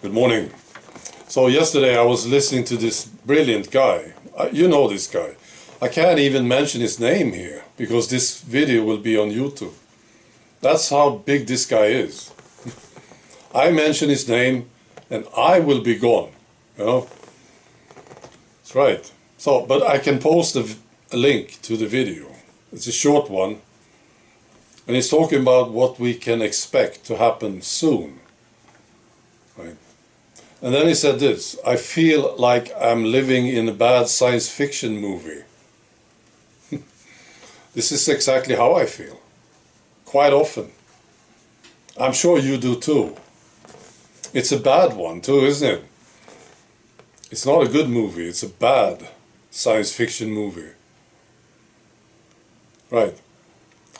Good morning. So yesterday I was listening to this brilliant guy. You know this guy. I can't even mention his name here because this video will be on YouTube. That's how big this guy is. I mention his name and I will be gone. You know? That's right. So, but I can post a link to the video. It's a short one. And he's talking about what we can expect to happen soon. Right? And then he said this: I feel like I'm living in a bad science fiction movie. This is exactly how I feel. Quite often. I'm sure you do too. It's a bad one too, isn't it? It's not a good movie, it's a bad science fiction movie. Right.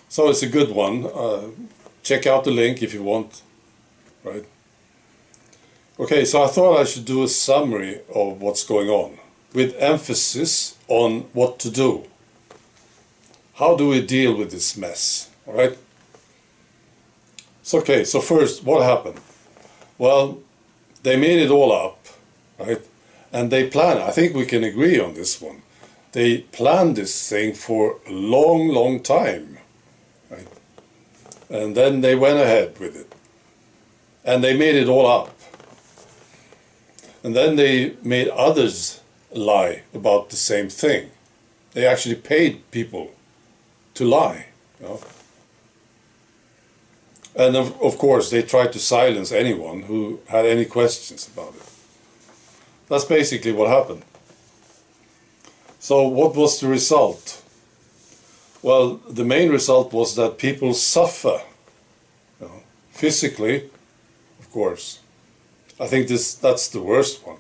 So it's a good one. Check out the link if you want. Right. Okay, so I thought I should do a summary of what's going on, with emphasis on what to do. How do we deal with this mess? All right. So, okay, so first, what happened? Well, they made it all up, right? And they planned, I think we can agree on this one. They planned this thing for a long, long time, right? And then they went ahead with it. And they made it all up. And then they made others lie about the same thing. They actually paid people to lie. You know? And of course, they tried to silence anyone who had any questions about it. That's basically what happened. So what was the result? Well, the main result was that people suffer. You know, physically, of course. I think that's the worst one.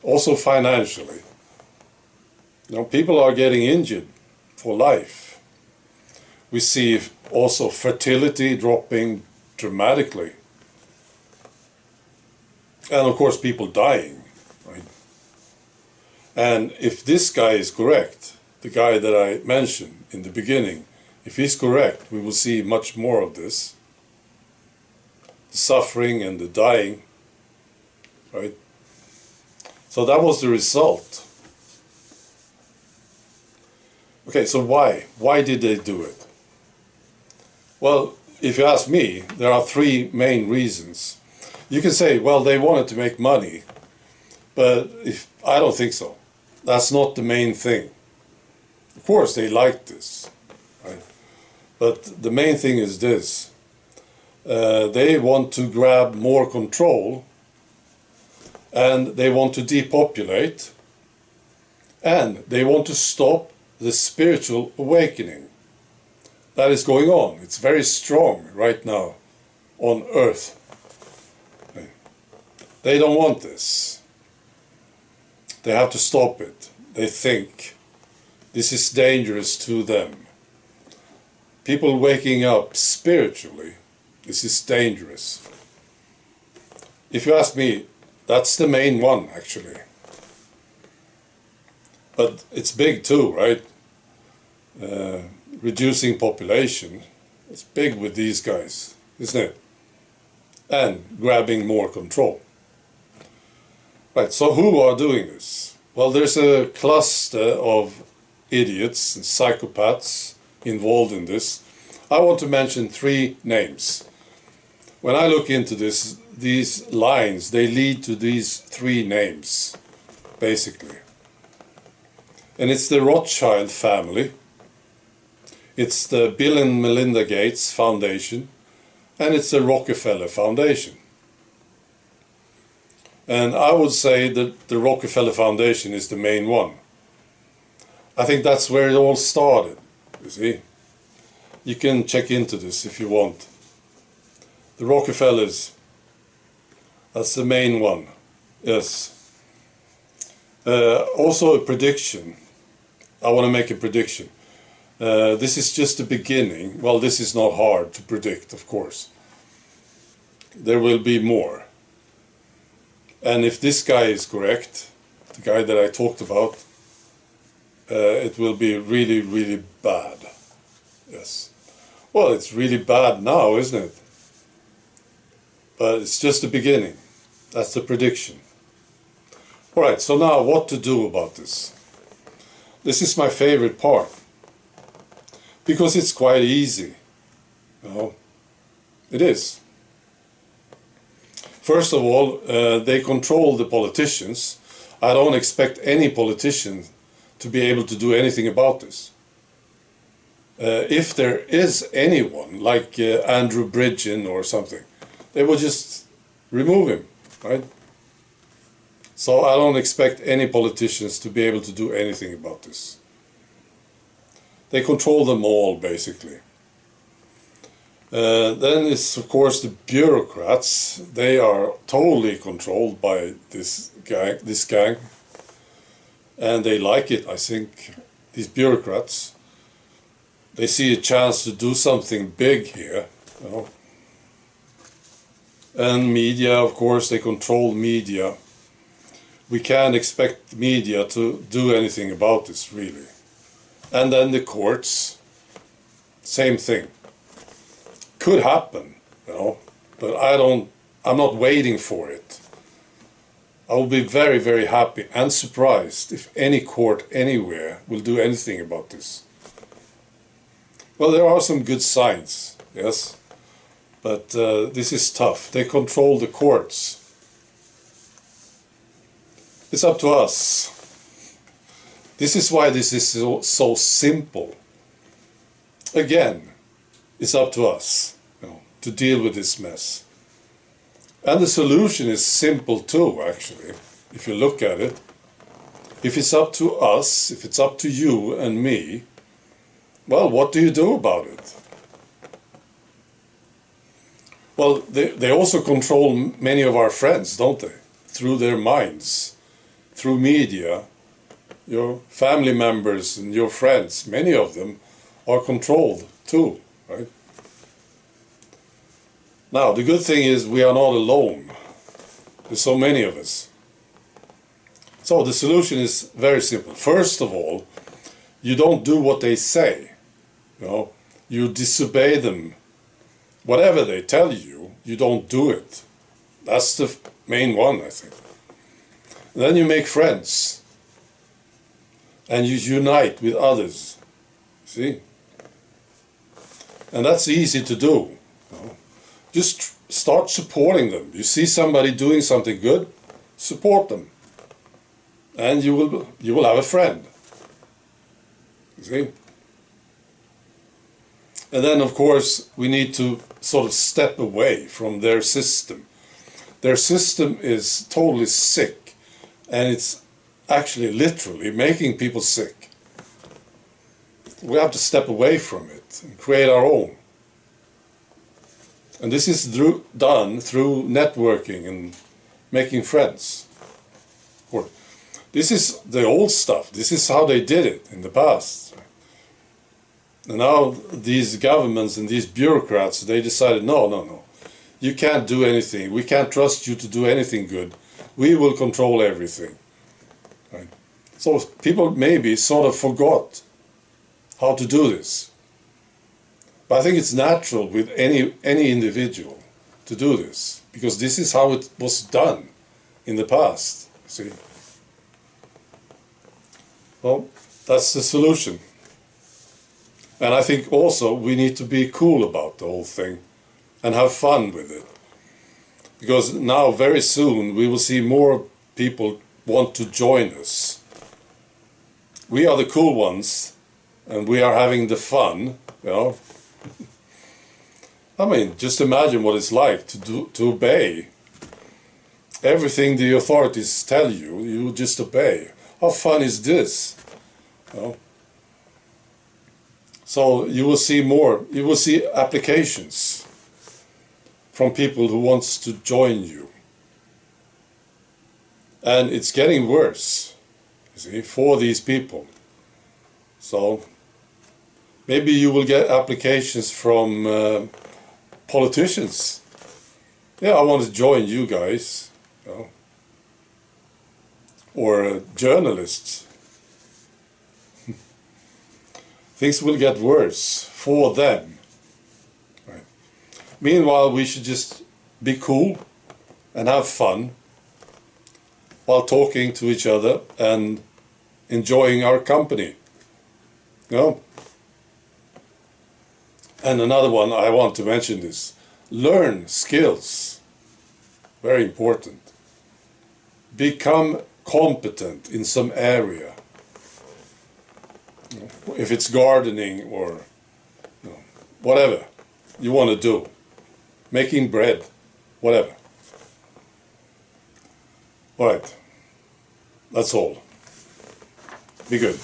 Also financially. You know, people are getting injured for life. We see also fertility dropping dramatically. And of course people dying. Right? And if this guy is correct, the guy that I mentioned in the beginning, if he's correct, we will see much more of this. The suffering and the dying. Right? So that was the result. Okay, so why? Why did they do it? Well, if you ask me, there are three main reasons. You can say, well, they wanted to make money, but I don't think so. That's not the main thing. Of course, they liked this, right? But the main thing is this. They want to grab more control, and they want to depopulate, and they want to stop the spiritual awakening that is going on. It's very strong right now on Earth. They don't want this. They have to stop it. They think this is dangerous to them. People waking up spiritually, this is dangerous. If you ask me, that's the main one, actually. But it's big too, right? Reducing population. It's big with these guys, isn't it? And grabbing more control. Right, so who are doing this? Well, there's a cluster of idiots and psychopaths involved in this. I want to mention three names. When I look into this, these lines, they lead to these three names, basically. And it's the Rothschild family, it's the Bill and Melinda Gates Foundation, and it's the Rockefeller Foundation. And I would say that the Rockefeller Foundation is the main one. I think that's where it all started, you see. You can check into this if you want. The Rockefellers, that's the main one, yes. Also a prediction. I want to make a prediction. This is just the beginning. Well, this is not hard to predict, of course. There will be more. And if this guy is correct, the guy that I talked about, it will be really, really bad. Yes. Well, it's really bad now, isn't it? But it's just the beginning. That's the prediction. Alright, so now what to do about this? This is my favorite part. Because it's quite easy. You know, it is. First of all, they control the politicians. I don't expect any politician to be able to do anything about this. If there is anyone, like Andrew Bridgen or something, they will just remove him, right? So I don't expect any politicians to be able to do anything about this. They control them all, basically. Then it's, of course, the bureaucrats. They are totally controlled by this gang. And they like it, I think, these bureaucrats. They see a chance to do something big here, you know. And media, of course, they control media. We can't expect media to do anything about this, really. And then the courts, same thing. Could happen, you know, but I'm not waiting for it. I will be very, very happy and surprised if any court anywhere will do anything about this. Well, there are some good signs, yes, but this is tough. They control the courts. It's up to us. This is why this is so simple. Again, it's up to us, you know, to deal with this mess. And the solution is simple too, actually, if you look at it. If it's up to us, if it's up to you and me, well, what do you do about it? Well, they also control many of our friends, don't they? Through their minds, through media. Your family members and your friends, many of them are controlled too, right? Now, the good thing is we are not alone. There's so many of us. So the solution is very simple. First of all, you don't do what they say. You know, you disobey them. Whatever they tell you, you don't do it. That's the main one, I think. And then you make friends. And you unite with others. See? And that's easy to do. You know? Just start supporting them. You see somebody doing something good, support them. And you will have a friend. You see? And then, of course, we need to sort of step away from their system. Their system is totally sick, and it's actually literally making people sick. We have to step away from it and create our own. And this is done through networking and making friends. This is the old stuff. This is how they did it in the past. And now these governments and these bureaucrats, they decided, no. You can't do anything. We can't trust you to do anything good. We will control everything. Right? So people maybe sort of forgot how to do this. But I think it's natural with any individual to do this, because this is how it was done in the past. See? Well, that's the solution. And I think also we need to be cool about the whole thing and have fun with it. Because now, very soon, we will see more people want to join us. We are the cool ones, and we are having the fun, you know. I mean, just imagine what it's like to obey. Everything the authorities tell you, you just obey. How fun is this? You know? So you will see more, you will see applications from people who wants to join you. And it's getting worse, you see, for these people. So maybe you will get applications from politicians. Yeah, I want to join you guys, you know. Or journalists. Things will get worse for them. Right. Meanwhile, we should just be cool and have fun while talking to each other and enjoying our company. You know? And another one I want to mention is learn skills. Very important. Become competent in some area. If it's gardening or whatever you want to do, making bread, whatever. All right, that's all. Be good.